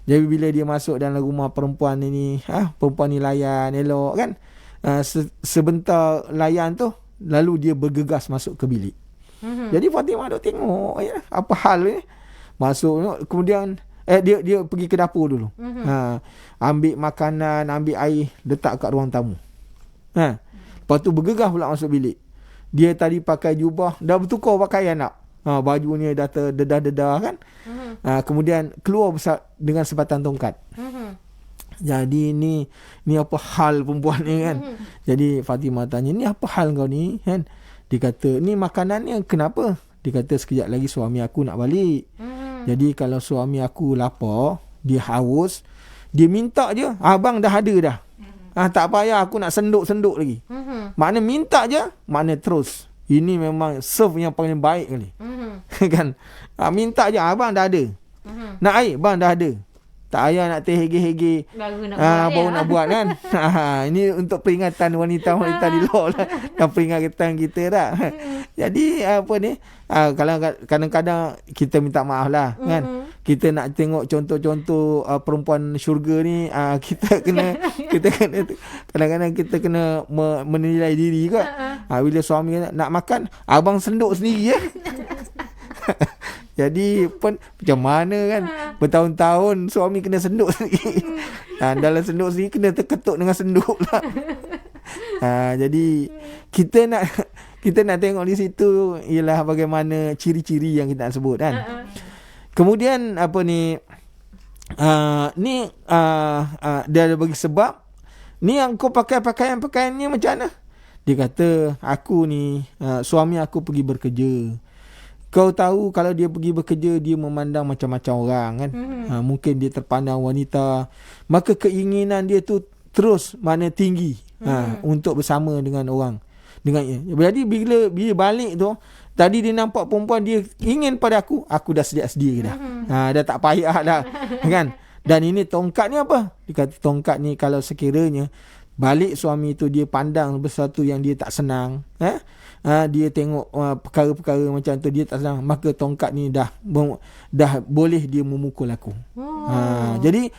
Jadi bila dia masuk dalam rumah perempuan ini, perempuan ni layan elok kan. Sebentar layan tu, lalu dia bergegas masuk ke bilik. Jadi Fatimah duk tengok apa hal ni. Masuk, kemudian dia pergi ke dapur dulu. Ambil makanan, ambil air, letak kat ruang tamu. Lepas tu bergegas pula masuk bilik. Dia tadi pakai jubah, dah bertukar pakaian nak. Bajunya dah terdedah-dedah kan. Kemudian keluar dengan sebatang tongkat. Jadi ni apa hal perempuan ni kan. Jadi Fatimah tanya, ni apa hal kau ni kan? Dia kata, ni makanannya kenapa? Dia kata, sekejap lagi suami aku nak balik. Jadi kalau suami aku lapar, dia haus, dia minta je, abang dah ada dah. Tak payah aku nak senduk-senduk lagi. Makna minta je, makna terus. Ini memang serve yang paling baik kali. Kan? Minta je, abang dah ada. Nak air, bang dah ada. Tak payah nak terhege-hege baru nak buat kan. Ini untuk peringatan wanita-wanita di luar lah. Dan peringatan kita dah. Jadi apa ni, kalau kadang-kadang kita minta maaf lah kan. Kita nak tengok contoh-contoh perempuan syurga ni, kita kena kadang-kadang kita kena menilai diri kot. Bila suami nak makan, abang senduk sendiri Jadi pun macam mana kan, bertahun-tahun suami kena senduk sendiri. Dalam senduk sendiri kena terketuk dengan senduk lah. Jadi kita nak tengok di situ ialah bagaimana ciri-ciri yang kita nak sebut kan. Kemudian apa ni, dia ada bagi sebab ni yang kau pakai pakaiannya macam mana. Dia kata, aku ni suami aku pergi bekerja. Kau tahu kalau dia pergi bekerja, dia memandang macam-macam orang kan. Mungkin dia terpandang wanita, maka keinginan dia tu terus mana tinggi untuk bersama dengan orang. Jadi bila balik tu, tadi dia nampak perempuan, dia ingin pada aku dah sedia dah. Dah tak payah dah kan. Dan ini tongkat ni apa? Dia kata tongkat ni kalau sekiranya balik suami tu dia pandang sesuatu yang dia tak senang, dia tengok perkara-perkara macam tu dia tak senang, maka tongkat ni dah boleh dia memukul aku. Jadi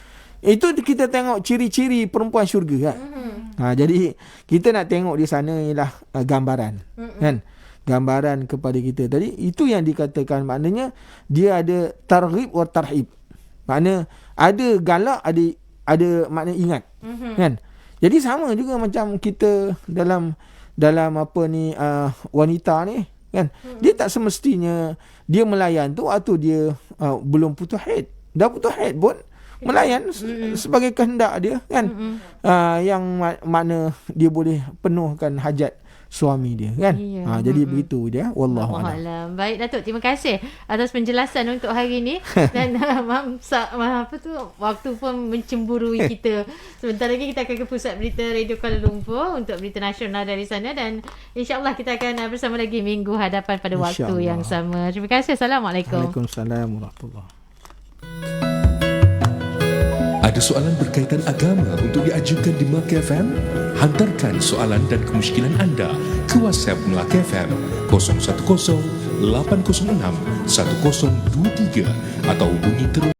itu kita tengok ciri-ciri perempuan syurga kan. Jadi kita nak tengok di sana ialah gambaran kan, gambaran kepada kita tadi. Itu yang dikatakan, maknanya dia ada targhib wa tarhib. Makna ada galak, ada makna ingat kan. Jadi sama juga macam kita dalam apa ni, wanita ni kan. Dia tak semestinya dia melayan tu waktu dia belum putus haid. Dah putus haid pun melayan sebagai kehendak dia kan. Yang makna dia boleh penuhkan hajat suami dia kan. Jadi begitu dia, wallahu a'lam. Baik Datuk, terima kasih atas penjelasan untuk hari ini. Dan waktu pun mencemburui kita. Sebentar lagi kita akan ke pusat berita Radio Kuala Lumpur untuk berita nasional dari sana, dan insya-Allah kita akan bersama lagi minggu hadapan pada waktu yang sama. Terima kasih. Assalamualaikum. Waalaikumsalam warahmatullahi. Ada soalan berkaitan agama untuk diajukan di Melaka FM? Hantarkan soalan dan kemusykilan anda ke WhatsApp Melaka FM 010 806 1023 atau hubungi terus